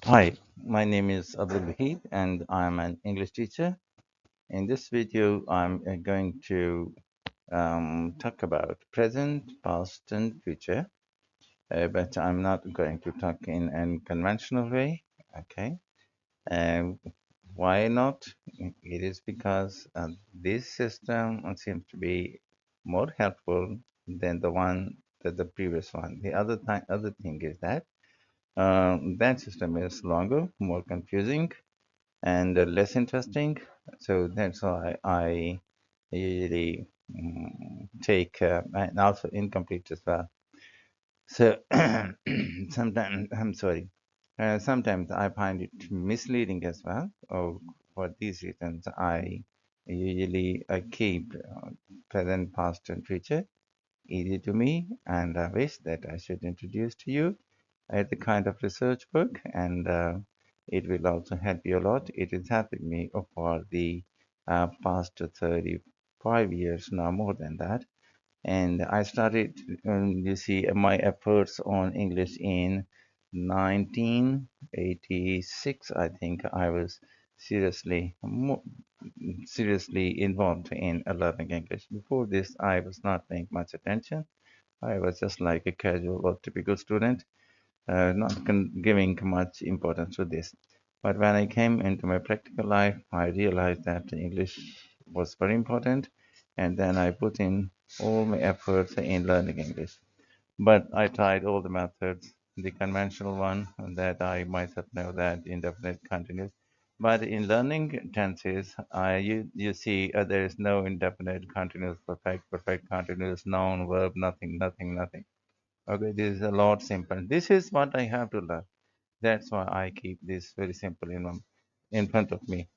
Hi, my name is Abdul Wahid and I'm an English teacher. In this video, I'm going to talk about present, past, and future, but I'm not going to talk in a conventional way. Okay. Um, why not? It is because this system seems to be more helpful than the previous one. The other thing is that that system is longer, more confusing, and less interesting. So that's why I usually take and also incomplete as well. So sometimes I'm sorry. Sometimes I find it misleading as well. Oh, for these reasons, I usually keep present, past, and future easy to me, and I wish that I should introduce to you the kind of research book, and it will also help you a lot. It is helping me for the past 35 years now, more than that. And I started, you see, my efforts on English in 1986. I think I was seriously involved in learning English. Before this, I was not paying much attention. I was just like a casual or typical student, not giving much importance to this. But when I came into my practical life, I realized that English was very important, and then I put in all my efforts in learning English. But I tried all the methods, the conventional one that I myself know that indefinite continuous. But in learning tenses, you see there is no indefinite continuous perfect, perfect continuous, noun, verb, nothing, nothing, nothing. Okay, this is a lot simple. This is what I have to learn. That's why I keep this very simple in front of me.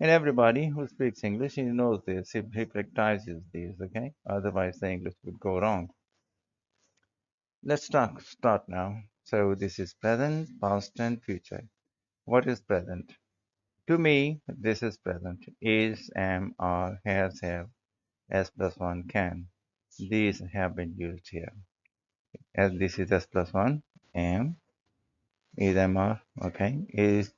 And everybody who speaks English, he knows this. He practices these, okay? Otherwise, the English would go wrong. Let's start now. So this is present, past, and future. What is present? To me, this is present. Is, am, are, has, have, S plus one, can. These have been used here. As this is S plus one, am, is, am, are, okay? Is,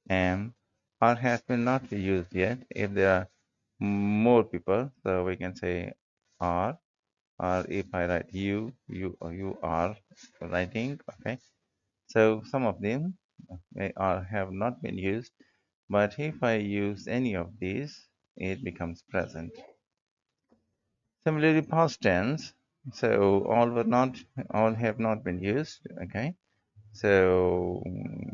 am, or has been not used yet. If there are more people, so we can say are, or if I write you or you are writing, okay. So some of them may are have not been used, but if I use any of these, it becomes present. Similarly, past tense. So all have not been used, okay. So,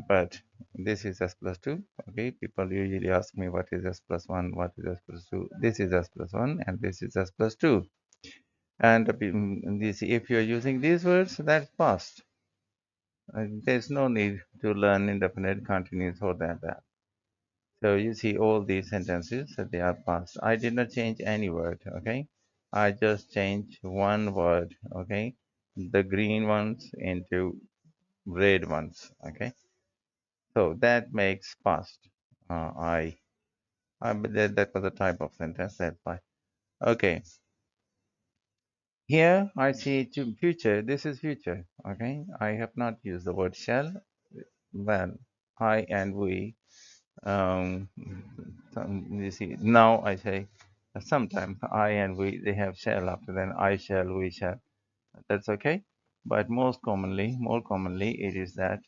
but this is S plus 2. Okay, people usually ask me what is S plus 1, what is S plus 2. This is S plus 1 and this is S plus 2. And this, if you're using these words, that's past. There's no need to learn indefinite continuous or that. So you see all these sentences, they are past. I did not change any word, okay? I just changed one word, okay? The green ones into red ones, okay? So that makes past. But that was a type of sentence. That's why. Okay. Here I see to future. This is future. Okay. I have not used the word shall. Well, I and we. Um, you see, now I say sometimes I and we. They have shall after then. I shall. We shall. That's okay. But more commonly, it is that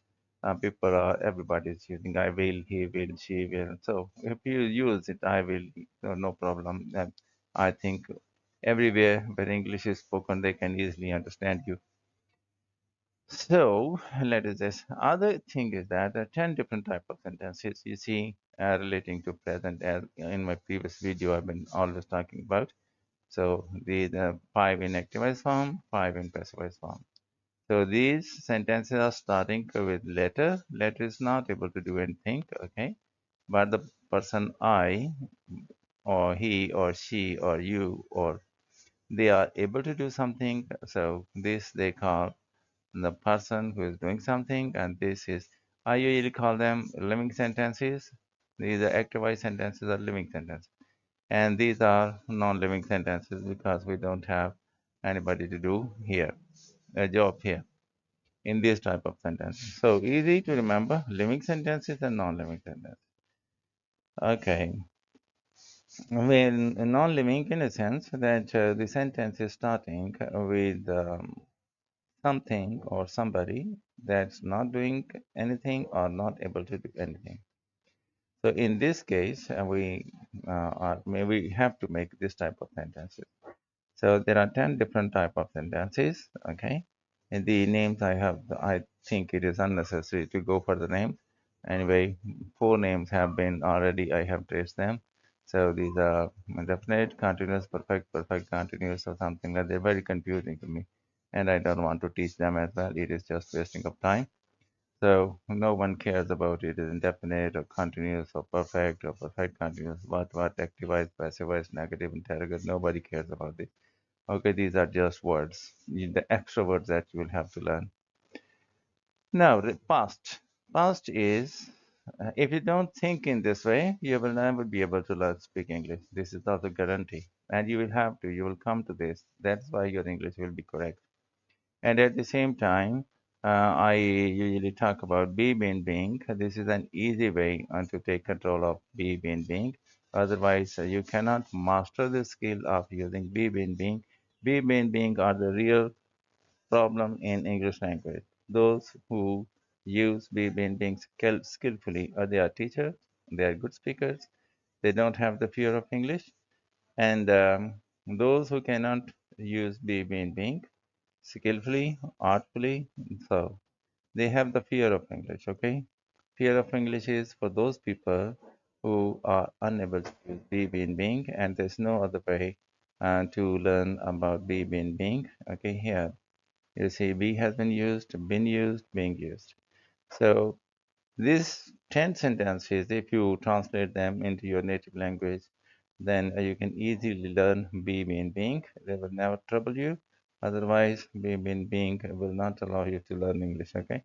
everybody is using I will, he will, she will. So if you use it, I will, no problem. And I think everywhere where English is spoken, they can easily understand you. So let us just, other thing is that there are 10 different type of sentences you see relating to present, as in my previous video I've been always talking about. So the five in activized form, five in passivized form. So these sentences are starting with letter. Letter is not able to do anything, okay? But the person I, or he, or she, or you, or they are able to do something. So this they call the person who is doing something, and this is, I usually call them living sentences. These are activized sentences or living sentences. And these are non-living sentences because we don't have anybody to do here, a job here. in this type of sentences. So easy to remember living sentences and non-living sentences. Okay, when non-living in a sense that the sentence is starting with something or somebody that's not doing anything or not able to do anything. So in this case, we have to make this type of sentences. So there are 10 different type of sentences. Okay, and the names I think it is unnecessary to go for the names. Anyway, four names have been already. I have traced them. So these are definite, continuous, perfect, perfect, continuous, or something like that. They're very confusing to me, and I don't want to teach them as well. It is just wasting of time. So no one cares about it is indefinite or continuous or perfect continuous, what, active voice, passive voice, negative, interrogative. Nobody cares about it. Okay, these are just words, the extra words that you will have to learn. Now, the past. Past is, if you don't think in this way, you will never be able to learn speak English. This is not a guarantee. And you will come to this. That's why your English will be correct. And at the same time, I usually talk about be, being, being. This is an easy way to take control of be, being, being. Otherwise, you cannot master the skill of using be, being, being. Be, being are the real problem in English language. Those who use be, being skillfully, they are teachers, they are good speakers, they don't have the fear of English. And those who cannot use be, being skillfully, artfully. So they have the fear of English, okay? Fear of English is for those people who are unable to use be, being, and there's no other way to learn about be, being. Okay, here you see be has been used, being used. So these 10 sentences, if you translate them into your native language, then you can easily learn be, being. They will never trouble you. Otherwise, be, being will not allow you to learn English. Okay.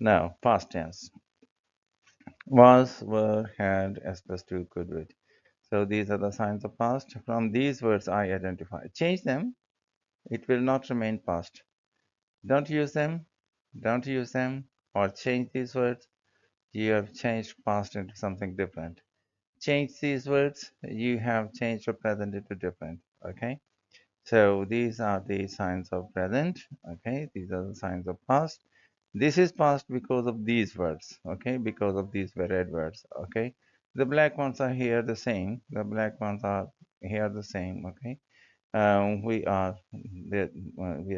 Now, past tense. Was, were, had, as plus to, could, would. So these are the signs of past. From these words I identify. Change them. It will not remain past. Don't use them. Don't use them. Or change these words. You have changed past into something different. Change these words, you have changed your present into different. Okay, so these are the signs of present. Okay, these are the signs of past. This is past because of these words. Okay, because of these red words. Okay, the black ones are here the same. The black ones are here the same. Okay, we are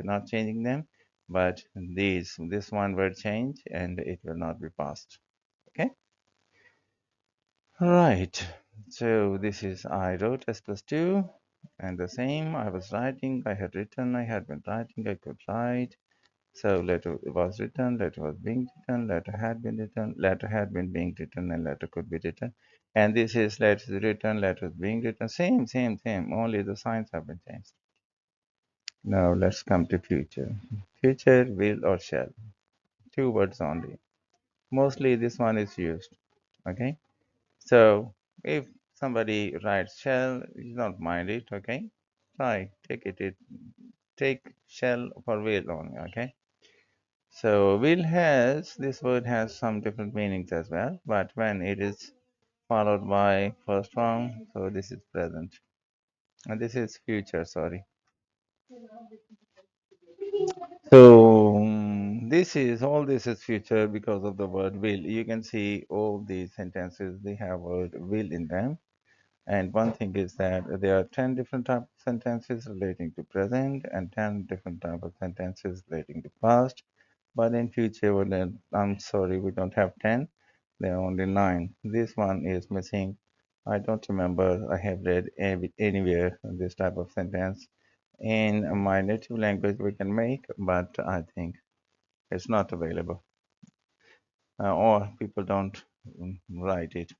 not changing them, but this one word change and it will not be past. Okay. Right. So this is I wrote S plus 2 and the same I was writing, I had written, I had been writing, I could write. So letter was written, letter was being written, letter had been written, letter had been being written, and letter could be written. And this is letter is written, letter is being written. Same. Only the signs have been changed. Now let's come to future. Future, will or shall. Two words only. Mostly this one is used. Okay. So if somebody writes shall, you don't mind it, okay? Try, take shall for will only, okay? So will has, this word has some different meanings as well, but when it is followed by first form, so this is present. And this is future, sorry. So all this is future because of the word will. You can see all these sentences, they have word will in them. And one thing is that there are 10 different types of sentences relating to present and 10 different types of sentences relating to past. But in future, I'm sorry, we don't have 10. There are only 9. This one is missing. I don't remember I have read anywhere this type of sentence. In my native language, we can make, but I think it's not available. Or people don't write it.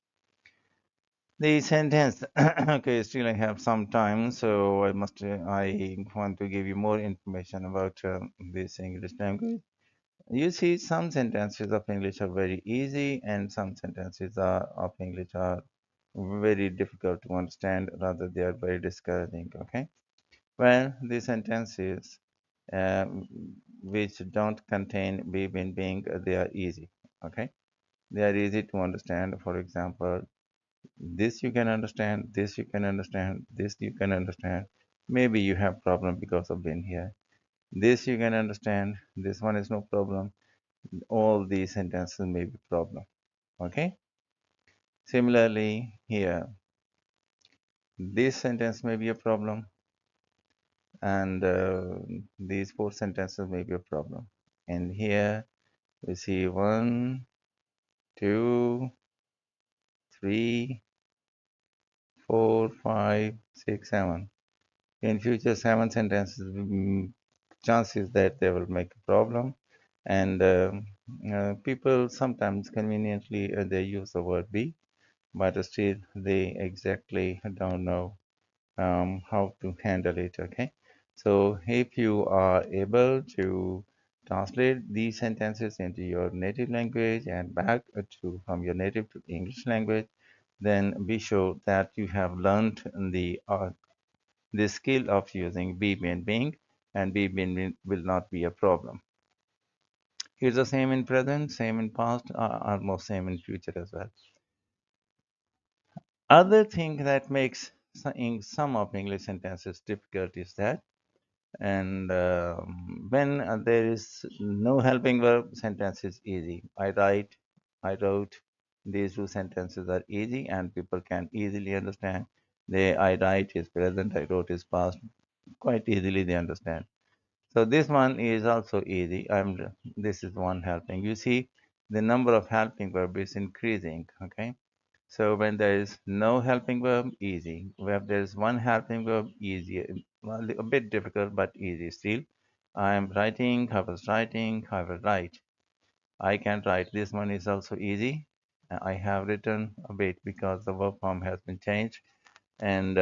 The sentence. Okay, still I have some time, so I want to give you more information about this English language. You see, some sentences of English are very easy, and some sentences of English are very difficult to understand. Rather, they are very discouraging. Okay, well, the sentences. Um, which don't contain be, been, being, they are easy. Okay, they are easy to understand. For example, this you can understand, this you can understand, this you can understand. Maybe you have problem because of being here. This you can understand. This one is no problem. All these sentences may be problem. Okay. Similarly, here, this sentence may be a problem, and these four sentences may be a problem. And here we see one, two, three, four, five, six, seven. In future, seven sentences, chances that they will make a problem. And people sometimes conveniently they use the word be, but still they exactly don't know how to handle it. Okay, so if you are able to translate these sentences into your native language and back to from your native to English language, then be sure that you have learned the skill of using be and being, and be being will not be a problem. It's the same in present, same in past, almost same in future as well. Other thing that makes in some of English sentences difficult is that, and when there is no helping verb, sentence is easy. I write, I wrote. These two sentences are easy and people can easily understand. They, I write is present, I wrote is past. Quite easily they understand. So this one is also easy. This is one helping. You see, the number of helping verb is increasing. Okay. So when there is no helping verb, easy. Where there is one helping verb, easy. Well, a bit difficult, but easy still. I am writing, I was writing, I will write. I can write. This one is also easy. I have written a bit because the verb form has been changed. And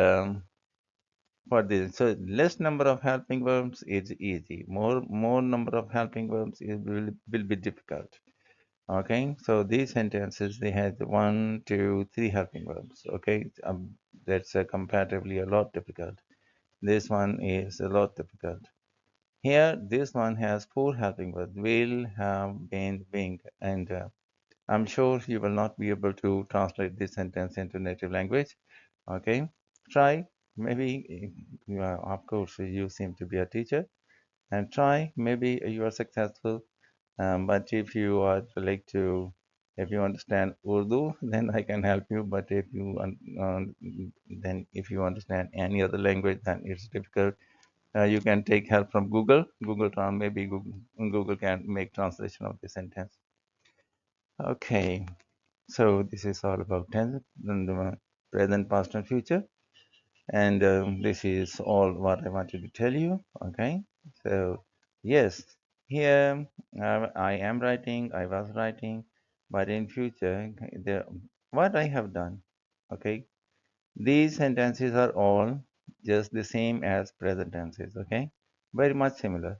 for this, so less number of helping verbs is easy. More number of helping verbs will be difficult. Okay, so these sentences they had one, two, three helping verbs. Okay, that's comparatively a lot difficult. This one is a lot difficult. Here, this one has four helping verbs: will, have, been, being, and I'm sure you will not be able to translate this sentence into native language. Okay, try. Maybe you are, of course, you seem to be a teacher, and try. Maybe you are successful. But if you are like to, if you understand Urdu, then I can help you. But if you then if you understand any other language, then it's difficult. You can take help from Google. Maybe Google can make translation of the sentence. Okay, so this is all about tense, and present, past, and future. And this is all what I wanted to tell you. Okay, so yes, here I am writing, I was writing, but in future, what I have done, okay, these sentences are all just the same as present tenses. Okay, very much similar.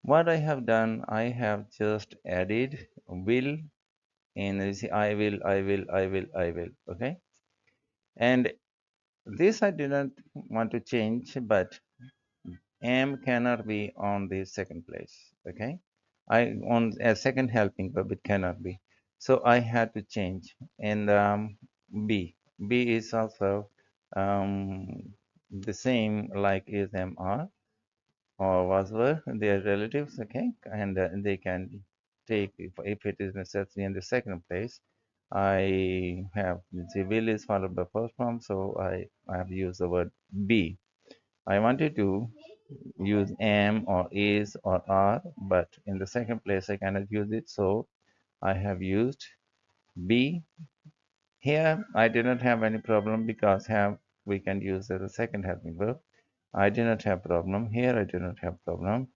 What I have done, I have just added will in. You see, I will, I will, I will, I will. Okay, and this I didn't want to change, but am cannot be on the second place. Okay, I on a second helping verb it cannot be. So I had to change. And B. B is also the same like is am are or was were. They are relatives. Okay, and they can take if it is necessary in the second place. I have the will is followed by first form, so I have used the word be. I wanted to use am or is or are, but in the second place I cannot use it, so I have used be. Here I did not have any problem because have we can use as a second helping verb. I did not have problem. Here I do not have problem.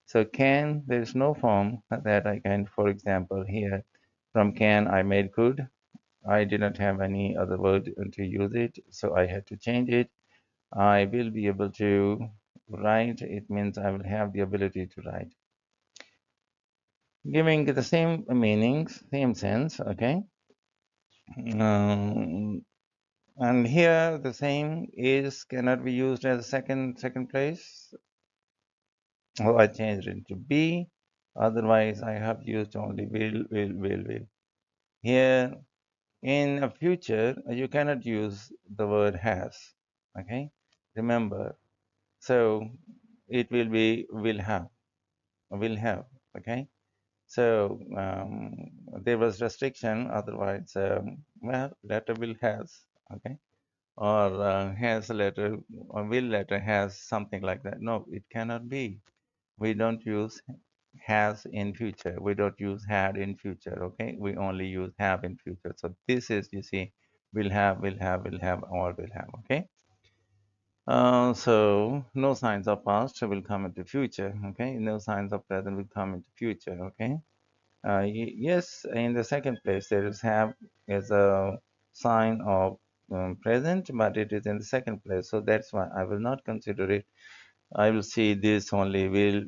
So can, there is no form that I can, for example, here from can I made could. I did not have any other word to use it, so I had to change it. I will be able to write. It means I will have the ability to write. Giving the same meanings, same sense, okay? Um, and here the same is cannot be used as a second place. Oh, I changed it to be. Otherwise, I have used only will. Here, in a future, you cannot use the word has. Okay, remember. So it will be will have. Okay. So there was restriction. Otherwise, well, letter will has. Okay, or has letter or will letter has something like that. No, it cannot be. We don't use has in future. We don't use had in future. Okay, we only use have in future. So this is, you see, will have, or will have. Okay. So no signs of past will come into future. Okay, no signs of present will come into future. Okay. Yes, in the second place, there is have is a sign of present, but it is in the second place. So that's why I will not consider it. I will see this only will.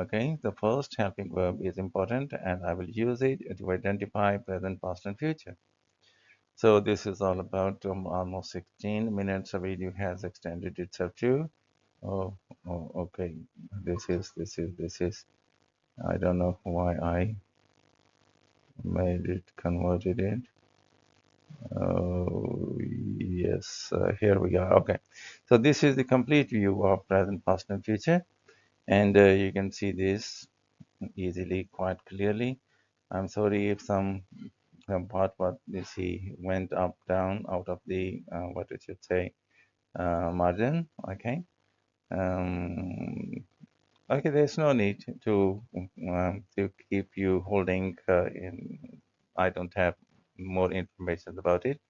Okay, the first helping verb is important, and I will use it to identify present, past, and future. So this is all about almost 16 minutes. The video has extended itself too. Oh, okay. This is. I don't know why I made it, converted it. Oh, yes, here we are. Okay, so this is the complete view of present, past, and future, and you can see this easily, quite clearly. I'm sorry if some part what you see went up, down, out of the what it should say margin. Okay. Um, okay, there's no need to keep you holding in. I don't have more information about it,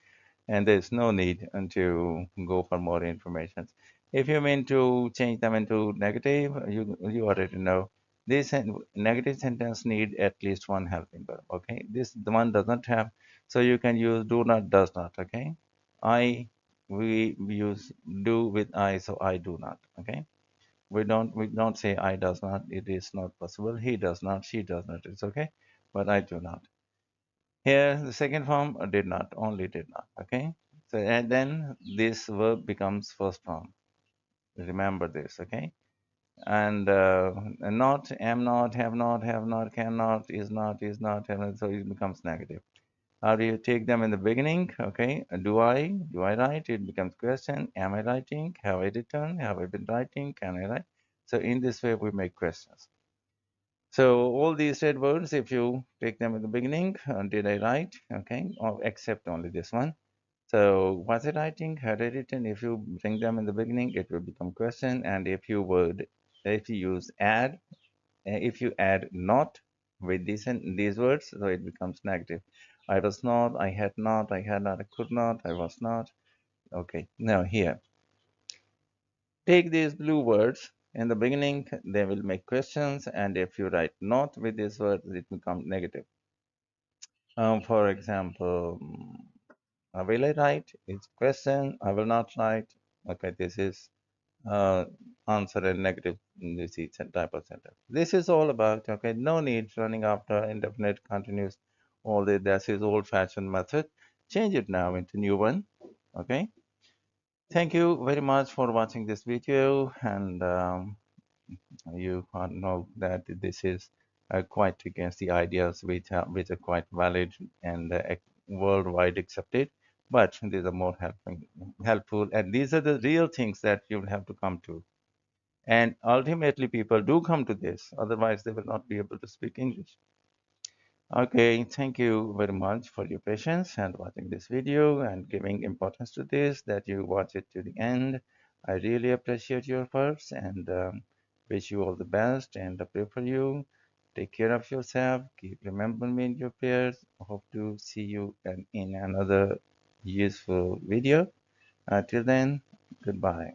and there's no need to go for more information. If you mean to change them into negative, you already know this negative sentence need at least one helping verb. Okay, this the one does not have, so you can use do not, does not. Okay, I we use do with I, so I do not. Okay, we don't say I does not. It is not possible. He does not. She does not. It's okay, but I do not. Here, the second form did not, only did not. Okay. So, and then this verb becomes first form. Remember this. Okay. And not, am not, have not, cannot, is not, have not. So it becomes negative. How do you take them in the beginning? Okay. Do I write? It becomes question. Am I writing? Have I written? Have I been writing? Can I write? So in this way, we make questions. So all these red words, if you take them in the beginning, did I write? Okay, or except only this one. So was I writing? Had I written? If you bring them in the beginning, it will become question. And if you use add, if you add not with these words, so it becomes negative. I was not, I had not, I had not, I could not, I was not. Okay, now here, take these blue words. In the beginning, they will make questions, and if you write not with these words, it becomes negative. For example, will I write? It's question. I will not write. Okay, this is answer and negative. This is a type of sentence. This is all about, okay, no need running after indefinite continuous. All this is old-fashioned method. Change it now into new one. Okay. Thank you very much for watching this video, and you know that this is quite against the ideas which are quite valid and worldwide accepted. But these are more helpful, and these are the real things that you will have to come to. And ultimately, people do come to this, otherwise, they will not be able to speak English. Okay, thank you very much for your patience and watching this video and giving importance to this, that you watch it to the end. I really appreciate your efforts and wish you all the best and pray for you. Take care of yourself. Keep remembering me in your prayers. Hope to see you in another useful video. Till then, goodbye.